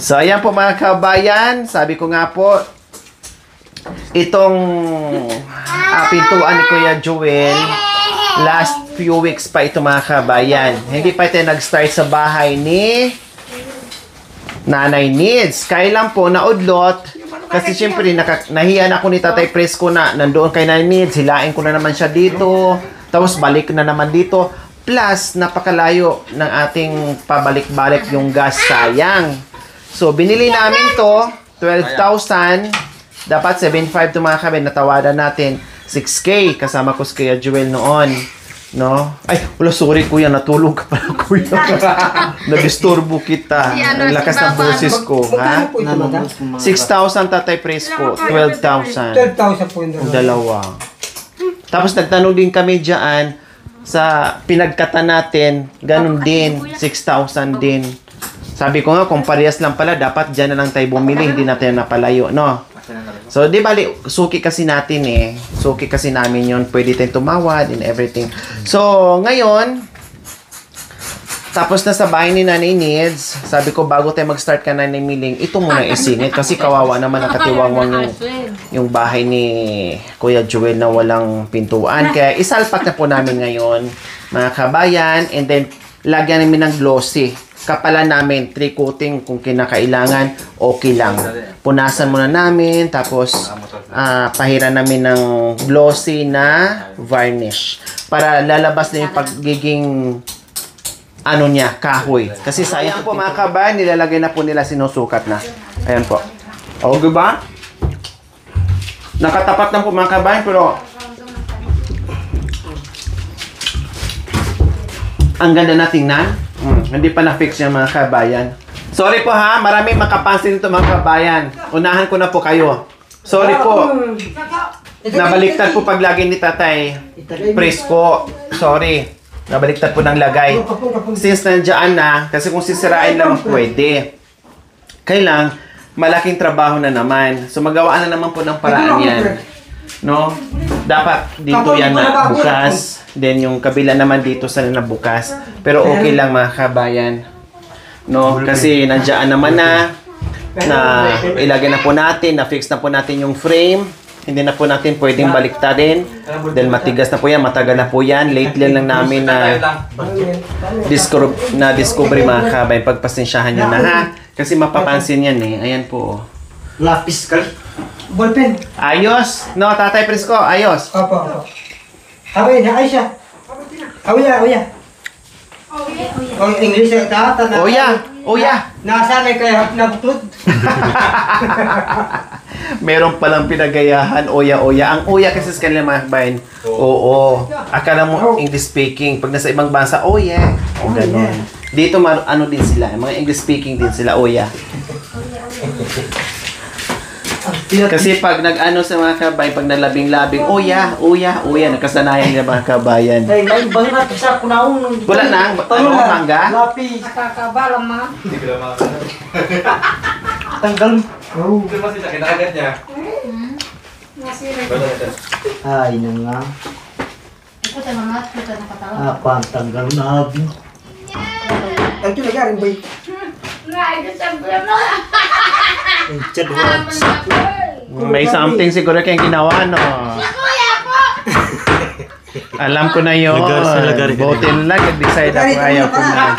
So, ayan po mga kabayan. Sabi ko nga po, itong pintuan ni Kuya Joel, last few weeks pa ito mga kabayan. Hindi pa ito nag-start sa bahay ni Nanay Needs. Kailan po naudlot, kasi syempre nahiyan ako ni Tatay Presko na nandoon kay Nanay Needs. Hilain ko na naman siya dito. Tapos balik na naman dito. Plus, napakalayo ng ating pabalik-balik yung gas, sayang. So, binili namin to, 12,000. Dapat 7,500 to mga kabayan. Natawadan natin 6K. Kasama ko si Kuya Joel noon. No? Ay, wala, sorry kuya. Natulog ka pala kuya. Nag-disturbo kita. Ang lakas ng boses ko. Ha? 6,000 Tatay Presko. 12,000. 12,000 po yung dalawa. Tapos nagtanong din kami dyan sa pinagkata natin, ganun din, 6,000 din. Sabi ko nga, kung parehas lang pala, dapat dyan na lang tayo bumili, hindi natin napalayo, no? So, di bali, suki kasi natin eh. Suki kasi namin yon, pwede tayong tumawad and everything. So, ngayon, tapos na sa bahay ni Nanay Needs, sabi ko, bago tayo mag-start ka Nanay Miling, ito muna isingit kasi kawawa naman nakatiwangwang yung bahay ni Kuya Joel na walang pintuan. Kaya isalpak na po namin ngayon, mga kabayan, and then lagyan namin ng glossy. Kapalan namin, 3 coating kung kinakailangan, okay lang. Punasan muna namin, tapos pahiran namin ng glossy na varnish. Para lalabas na yung pagiging ano niya, kahoy. Kasi sayang po mga kabayan, nilalagay na po nila, sinusukat na. Ayan po. O, diba? Nakatapat lang po mga kabayan, pero ang ganda na tingnan. Hindi pa na-fix yung mga kabayan. Sorry po ha, maraming makapansin ito mga kabayan. Unahan ko na po kayo. Sorry po. Nabaliktad po paglagay ni Tatay Presko. Sorry. Nabaliktad po ng lagay. Since nandiyan na, kasi kung sisirain lang pwede. Kailang, malaking trabaho na naman. So magawa na naman po ng paraan yan. No? Dapat dito yan na bukas. Then yung kabila naman dito sana na bukas. Pero okay lang mga kabayan. No? Kasi nandiyan naman na ilagay na po natin, na-fix na po natin yung frame. Hindi na po natin pwedeng baliktarin. Dahil matigas na po yan, matagal na po yan. Lately lang namin discover mga kabayan. Pagpasensyahan nyo na ha. Kasi mapapansin yan eh. Ayan po. Lapis ka. Ballpen. Ayos. No, Tatay Presko, ayos. Opo. Away na, Aisha. Away. Oh, English ay tata na. Oya. Nasanay kaya nabutod. Meron palang pinagayahan, oya. Ang oya kasi sa kanila mga kabayan, oo. Akala mo English speaking. Pag nasa ibang bansa, oh yeah. O gano'n. Dito, ano din sila. Mga English speaking din sila, oya. Kasi pag nag-ano sa mga kabayan, pag nalabing-labing, oya. Nakasanayan nila mga kabayan. Ay, bangat sa kunaon. Wala na, mangga? Lapis. Nakakabala mga. Tanggal. Oh. Ito masih sakit agad niya. Ay, nang nga. Ito tayo mga kita nakatawa. Apa ang tanggal na habi? Ang tulagarin ba? Ito sa blama. Ang chadwats. May something siguro kayong ginawa, no? Kuya po! Alam ko na yun. Buti lang, nag-decide ako, ayaw ko na.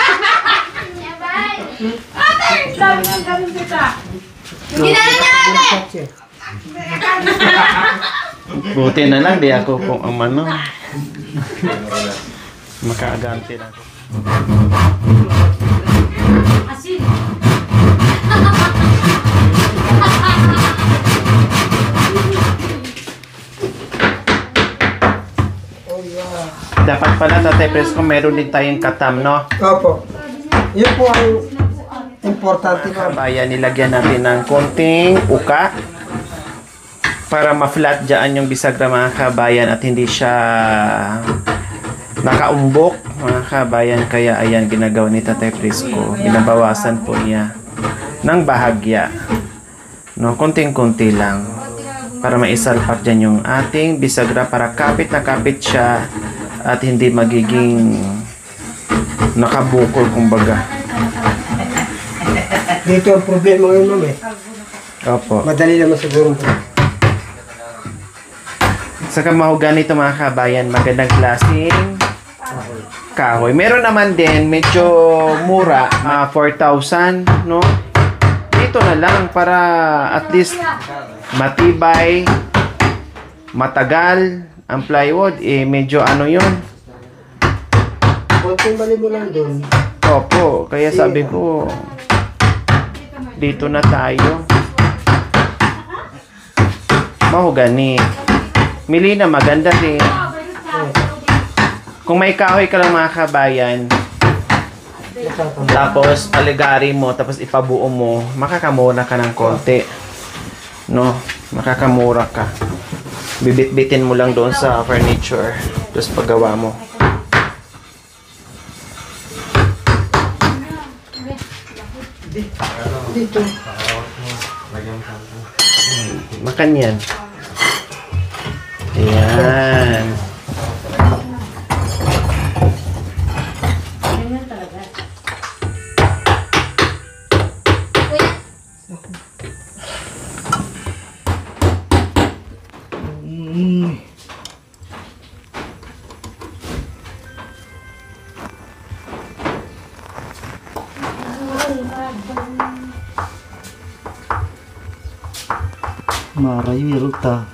Sabi ng galing kita. Buti na lang, di ako kung ano. Makaaganti lang. Asin. Dapat pala, Tatay Presko, meron din tayong katam, no? Opo. Yun po ang importante na. Kabayan, nilagyan natin ng konting uka para ma-flat dyan yung bisagra mga kabayan at hindi siya nakaumbok mga kabayan. Kaya ayan, ginagawa ni Tatay Presko. Binabawasan po niya ng bahagya. No, konting-konti lang para maisalpak dyan yung ating bisagra para kapit na kapit siya at hindi magiging nakabukol kumbaga. Dito ang problema ngayon, ma'am eh. Opo. Madali naman siguro. Saka mahogani ito mga kabayan, magandang klaseng kahoy. Meron naman din, medyo mura, mga 4,000, no? Dito na lang para at least matibay, matagal. Ang plywood, medyo ano yun. Konting bali mo lang doon. Opo, kaya sabi ko, dito na tayo. Mahogani. Mili na maganda din. Kung may kahoy ka lang mga kabayan, tapos paligari mo, tapos ipabuo mo, makakamura ka ng konti. No? Makakamura ka. Bibit-bitin mo lang doon sa furniture. Tapos paggawa mo. Dito. Makan yan. Ayan. Marayu ta.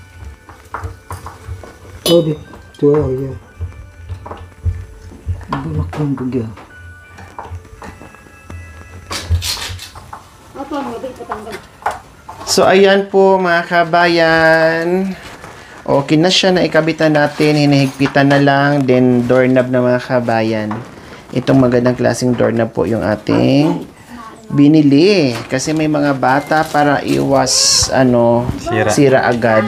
Oh, dito. Oh, yeah. Bulak lang kagya. So, ayan po mga kabayan. Okay na siya, naikabitan natin. Hinihigpitan na lang. Then, doorknob na mga kabayan. Itong magandang klaseng doorknob po yung ating binili. Kasi may mga bata para iwas, sira agad.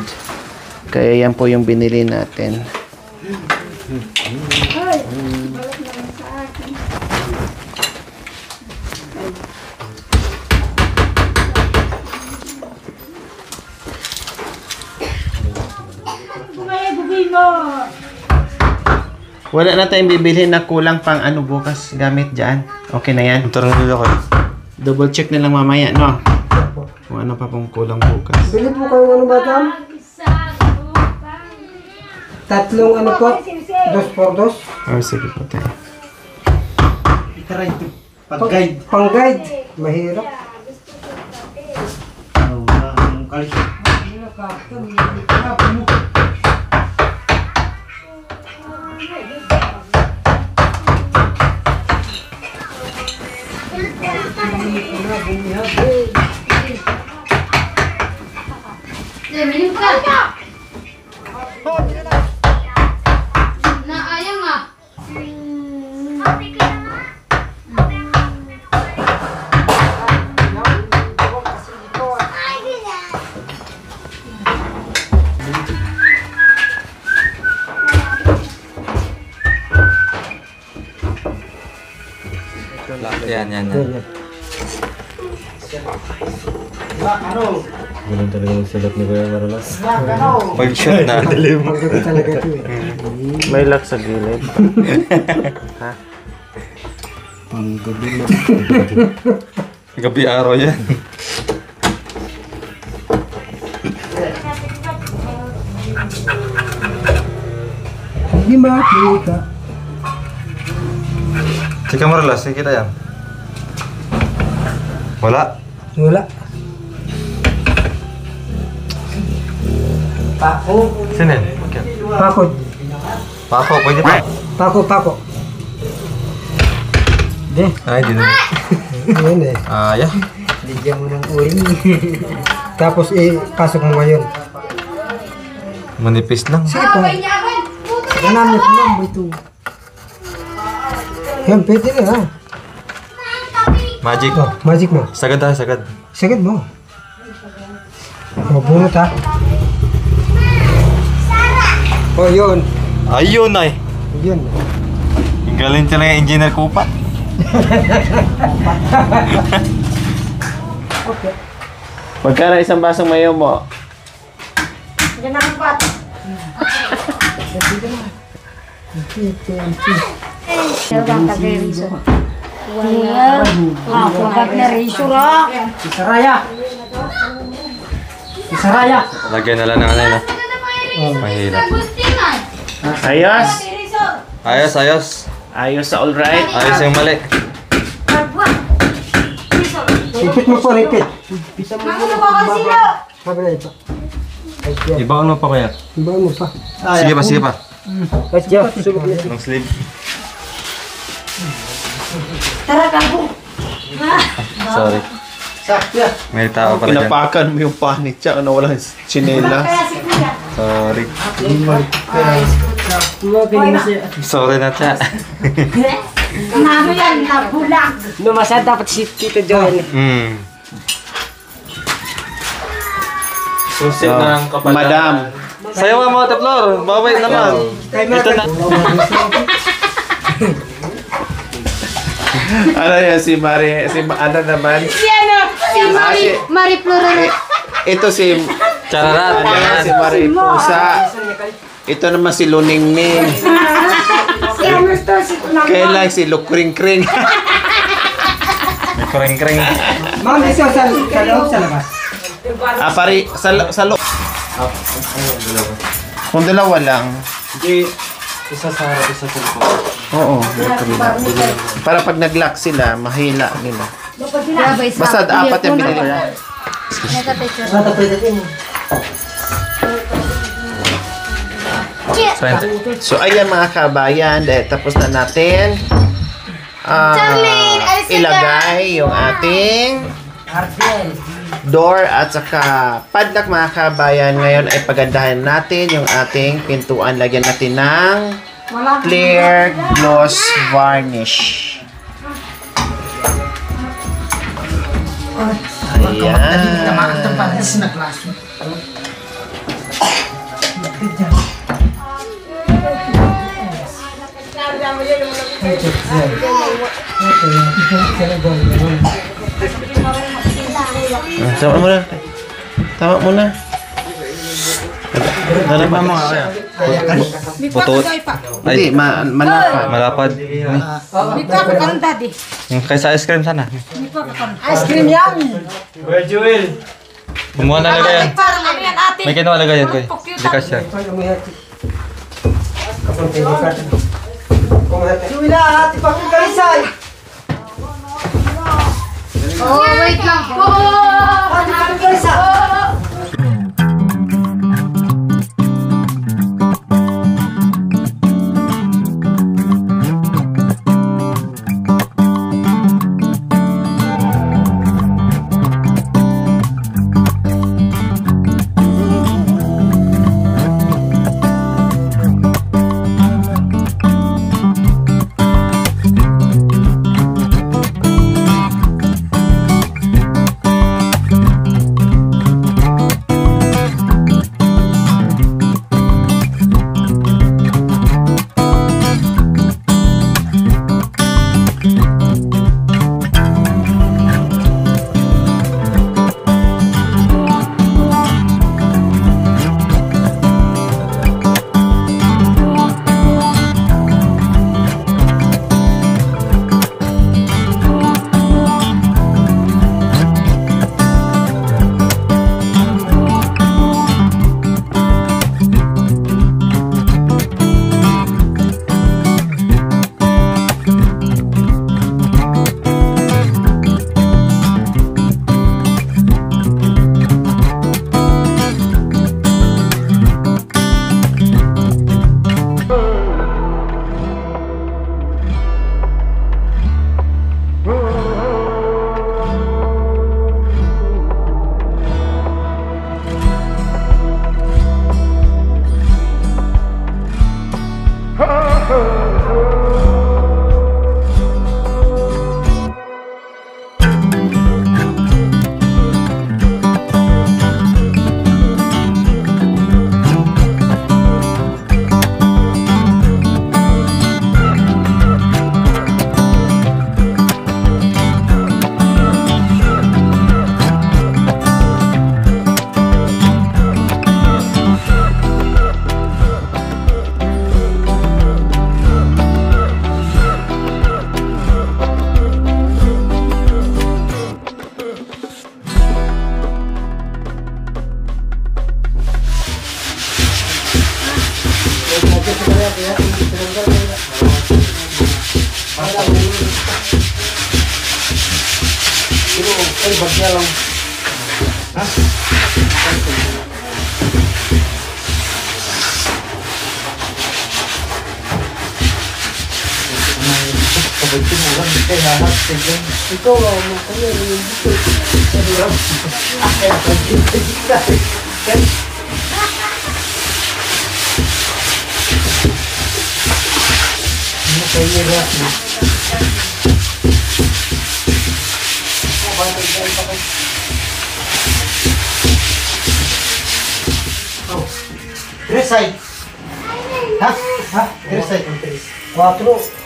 Kaya yan po yung binili natin. Wala na tayong bibili na kulang pang bukas gamit dyan. Okay na yan. Ito na nila ko. Double check na lang mamaya, no? Kung ano pa pong kulang bukas. Bili po kayo madam? Tatlong po? 2x2? Oh, sige po tayo. Itaray, pag-guide. Pang-guide. Mahirap. Ang kalis. Minum ka. Na ayang ah. Yan. Yan. Ganun talaga yung sulat ni Kuya Maralas. Mag-shoot na. Maganda talaga ito eh. May lock sa gilid. Ha? Panggabi na. Gabi araw yan. Hindi makikita. Chika Maralas, kita yan. Wala. Wala. Pako. Sino yan? Pakod. Pako, pwede pa. Pako. Di. Ay, di na. Yan eh. Yeah. Ligyan mo ng uri. Tapos pasok mo ngayon. Manipis lang. Sige pa. Ganamit mo lang ito. Yan, pwede na ha. Magic. Oh, magic mo. Sagad tayo, sagad. Sagad mo. O, bunot ha. Oh, yun. Ayun ay. Yun. Ang galing talaga yung engineer Kupat. Okay. Magkano isang basong mayo mo? Diyan na ang pat. Sige na. Okay. Kaya bang kagay Huwag na razor ah. Isaraya. Lagyan na lang ng ano yun, mahirap. Ayos. Ayos, ayos. Ayos sa alright. Ayos yung mali. Repeat mo po, repeat. Ano ba kasi sila? Sabi na ito. Ibaon mo pa kaya? Iba mo pa. Sige pa, sige pa. Kasya, sulog niya. Long sleeve. Tara kago. Sorry. Sakya. May tao pala dyan. Pinapakan mo yung panit siya. Ano, walang chinelas. Kaya si Kuya. Sorry. Magaling na siya. Sorry na siya. Ano yan? Nabulag. Lumasad dapat si Tito Joel. Susi ng kapal. Madam. Sayawan mo, Teplor. Babay naman. Ito na. Ano yan, si Mari, ano naman? Si ano? Si Marie Flora. Ito si, Chararat. ano yan, si Mari Pusa. Ito naman si Luningning. Si ano to? Si Kunang. Kailan si Lukring-kring. May kring-kring. Ma'am, isa sa loob, sa labas. Pari, sa loob. Kung dalawa lang. Hindi. Isa sa harap, isa sa likod. Oo. Para pag nag-lock sila, mahila nila. Basta apat yung binili ko. Friend. So ayan mga kabayan, dahil tapos na natin ilagay yung ating door at saka padlock mga kabayan. Ngayon ay pagandahan natin yung ating pintuan. Lagyan natin ng clear gloss varnish. Ayan. Tama mo na. Tama mo na. Ano ba mga kaya? Putot. Hindi, malapad. Malapad. Dito ako karon daddy. Yung kaysa ice cream sana. Ice cream yan. Kumuha na lagayan. Parang ano yan ate? May kinuha lagayan ko eh. Hindi ka siya. Oh, wait lang po. Ay, bagya lang. Ikaw, mo kayo. Tres ay. Ha? Ha? Tres ay. 4.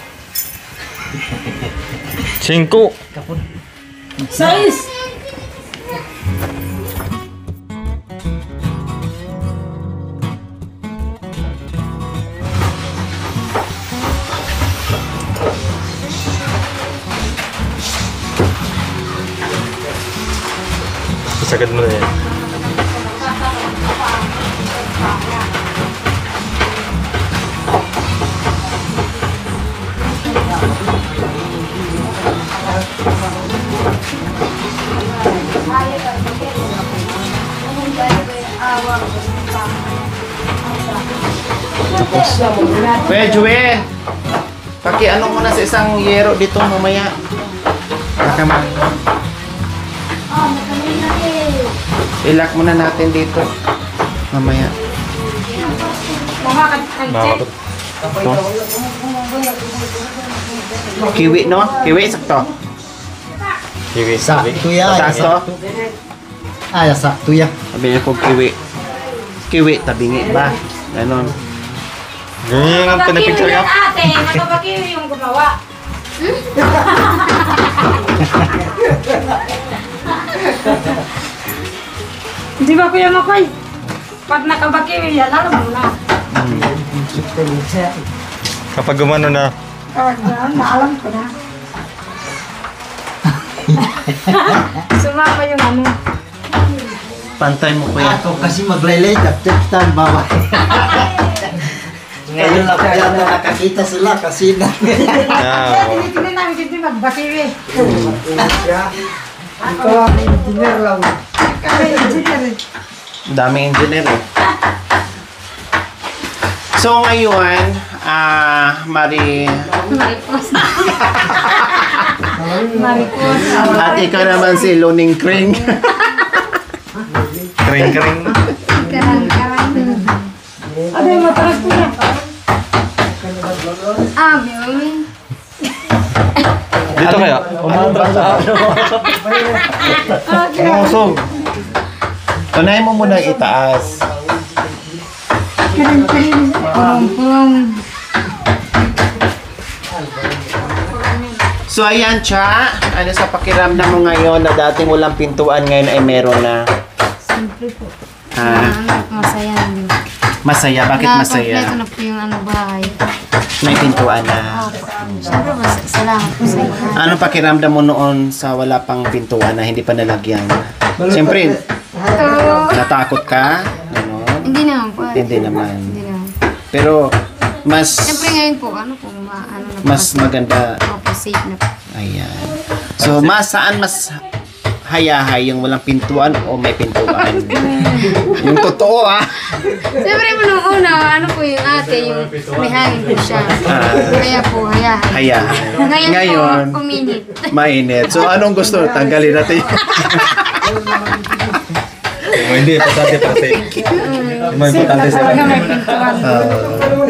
5. Sais. Sagad mo na yan. Kuya Joel, ano muna sa isang yero dito mamaya. Baka ilock muna natin dito. Mamaya. Bakit? Ito. Kiwi, no? Kiwi, sakto. Kiwi. Sakto ya. Taas to. Ay, sakto ya. Sabi niya ko kiwi. Kiwi, tabingi ba? Ganon. Ganyan ang pinapicture ka? Ate, nakabakiwi yung gumawa. Di ba Kuya Makoy? Pag nakabakiwi yan, alam mo na. Kapag gumano na. Kapag yan, naalam ko na. Sumama yung ano. Pantay mo kuya. Ako kasi maglaylay, tap-tap bawal. Ngayon lang kaya na nakakita sila kasi na. Yeah, wow. Tinitingnan namin dito magbakiwi. Ikaw ang engineer lang. Kami engineer eh. Daming engineer eh. So ngayon, Maricos. Maricos. at ikaw naman si Luning Kring. Kring-kring. Karang-karang. Ano yung mataras ko na? Yun. Dito kaya? Musog. Tunayin mo muna itaas. Kiring-kiring. Pulong-pulong. So ayan, Cha. Ano sa pakiramdam mo ngayon na dating walang pintuan ngayon ay meron na? Siyempre po. Ha? Masaya din. Masaya? Bakit masaya? Kompleto na po yung ano bahay. May pintuan na. Siyempre salamat po sa inyo. Anong pakiramdam mo noon sa wala pang pintuan na hindi pa nalagyan? Siyempre, natakot ka? Ano? Hindi naman po. Hindi naman. Hindi naman. Pero, mas Siyempre ngayon po, ano po, ano na po. mas maganda. Opo, safe na po. Ayan. So, saan mas hayahay yung walang pintuan o may pintuan? Yung totoo, ha? Siyempre po nung una, ano po yung ate, yung may hangin po siya. Kaya po, hayahay. Hayahay. Ngayon po, uminit. Mainit. So, anong gusto? Tanggalin natin. Kung hindi, importante para safe. May importante sa Talaga may pintuan.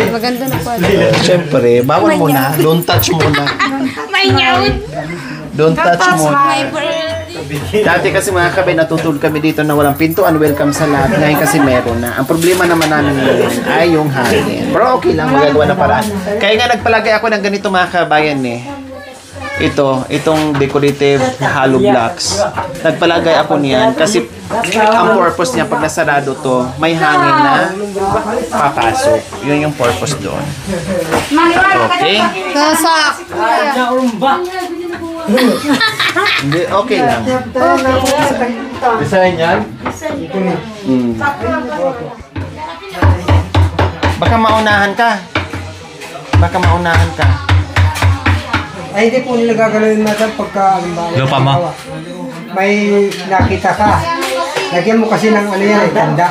Maganda na po. Siyempre, bawal muna. Don't touch muna. May nyawin. Don't touch muna. Dati kasi mga kabay, natutulog kami dito na walang pintuan. Welcome sa lahat. Ngayon kasi meron na. Ang problema naman namin ngayon ay yung hangin. Pero okay lang, magagawa na paraan. Kaya nga nagpalagay ako ng ganito mga kabayan eh. Itong decorative hollow blocks. Nagpalagay ako niyan kasi ang purpose niya pag nasarado to, may hangin na papasok. Yun yung purpose doon. Okay? Kasak. Hindi, okay lang. Design yan? Mm. Baka maunahan ka. Ay, hindi po nila gagalawin natin pagka, halimbawa, Lupa mo? may nakita ka, lagyan mo kasi ng ano yan, tanda.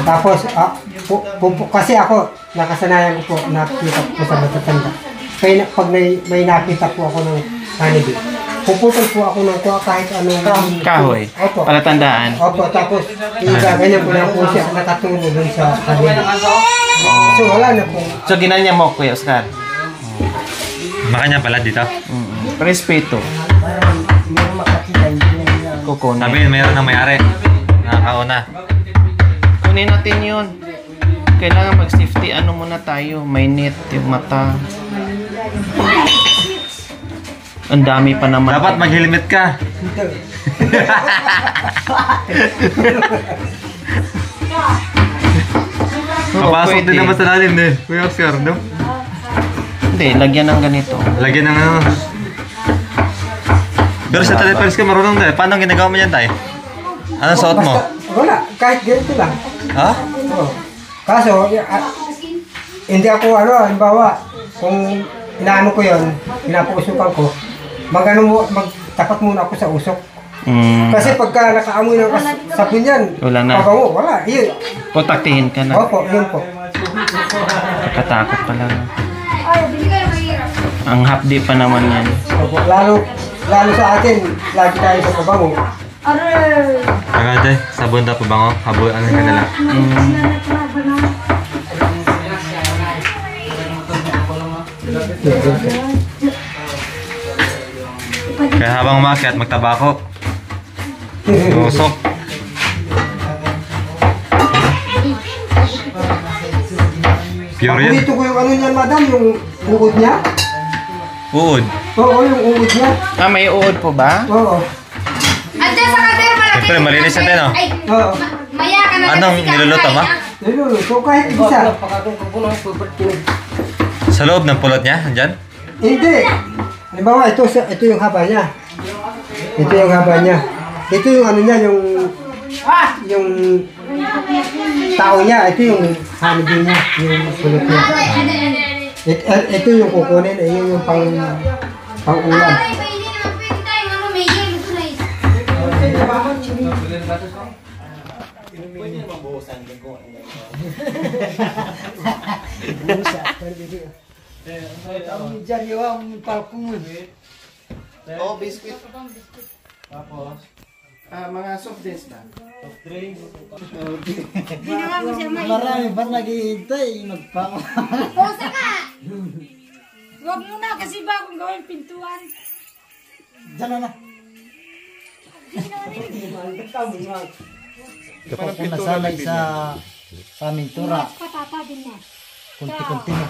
Tapos, kasi ako, nakasanayan ko po, nakita ko po sa matatanda. Kaya pag may nakita po ako ng honeybee, puputol po ako ng kahit anong Kahoy. Opo. Palatandaan. Opo, tapos ganyan ko lang po siya nakatulog dun sa honeybee. So wala na po. So, ginanya mo, Kuya Oscar. Makanya pala dito. Respeto. Kukunin. Sabi, mayroon ng may-ari. Nakakauna. Kunin natin yun. Kailangan mag-safety. Ano muna tayo? May net, yung mata. Ang dami pa naman. Dapat mag-helmet ka. Papasok din naman sa lalim eh. Kuya Oscar, no? Hindi, lagyan ng ganito. Lagyan ng ano. Pero sa teleparis ka marunong na eh. Paano ginagawa mo yan tayo? Anong suot mo? Wala, kahit ganito lang. Ha? Oo. Kaso, hindi ako halimbawa, kung inaano ko yun, pinapuusukan ko, magtapat muna ako sa usok. Kasi pagka nakaamoy ng sabon yan, Wala na. pabango, wala. Yun. Putaktihin ka na. Opo, yun po. Katakot pala. Ang hapdi pa naman yan. Opo, lalo sa atin, lagi tayo sa pabango. Agad eh. Sabon na pabango. Habol, ano ka nila? Kaya habang umakyat, magtabako. Usok. Pure yan. Paborito ko yung ano niyan, madam, yung uod niya. Uod. Oo, yung uod niya. Ah, may uod po ba? Oo. Andiyan sa kader, malaki. Siyempre, malinis natin, no? Ay, Oo. maya ka na. Anong niluluto mo? Niluluto kahit isa. Sa loob ng pulot niya? Andyan? Hindi. Halimbawa, ito yung haba niya. Ito yung haba niya. Ito yung ano niya, yung tao niya. Ito yung honeybee niya, yung pulot niya. Ito yung kukunin, yun yung pang-ulam. Ay, pa hindi naman pwede tayo. Ano, may yelo ko na Oh, biscuit. Tapos, mga soft drinks na. Marami pa naghihintay. Magpang... Pusa ka! Huwag mo na kasi bagong gawin pintuan. Diyan na. Kapag po nasanay sa aming tura, Patata din na. kunti-kunti mo.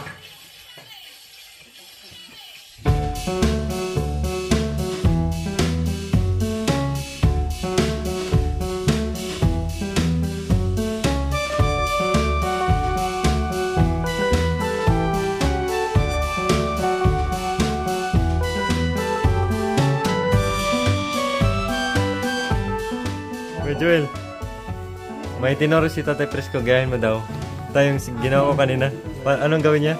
Joel, may tinuro si Tatay Presko, gayahin mo daw. Tayong ginawa ko kanina. Anong gawin niya?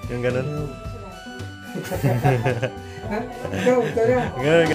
Yung ganun. Ganun.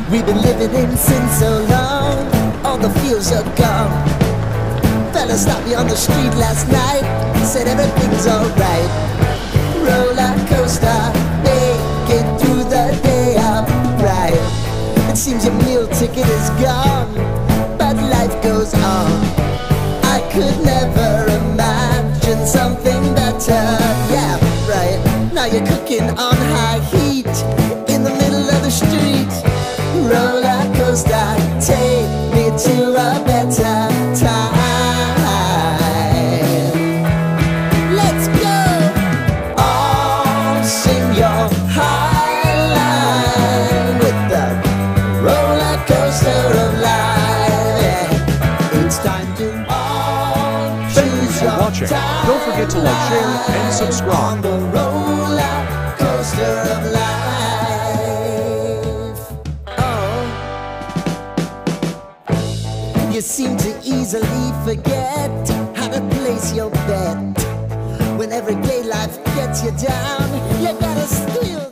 We've been living in sin so long, all the feels are gone. Fella stopped me on the street last night, said everything's alright. Roller coaster, make it through the day upright. It seems your meal ticket is gone, but life goes on. I could never imagine something better. Yeah, right. Now you're cooking on high heat in the middle of the street. Roller coaster. forget to like, share, and on subscribe. the roller coaster of life. Oh, you seem to easily forget how to place your bet. When everyday life gets you down, you gotta still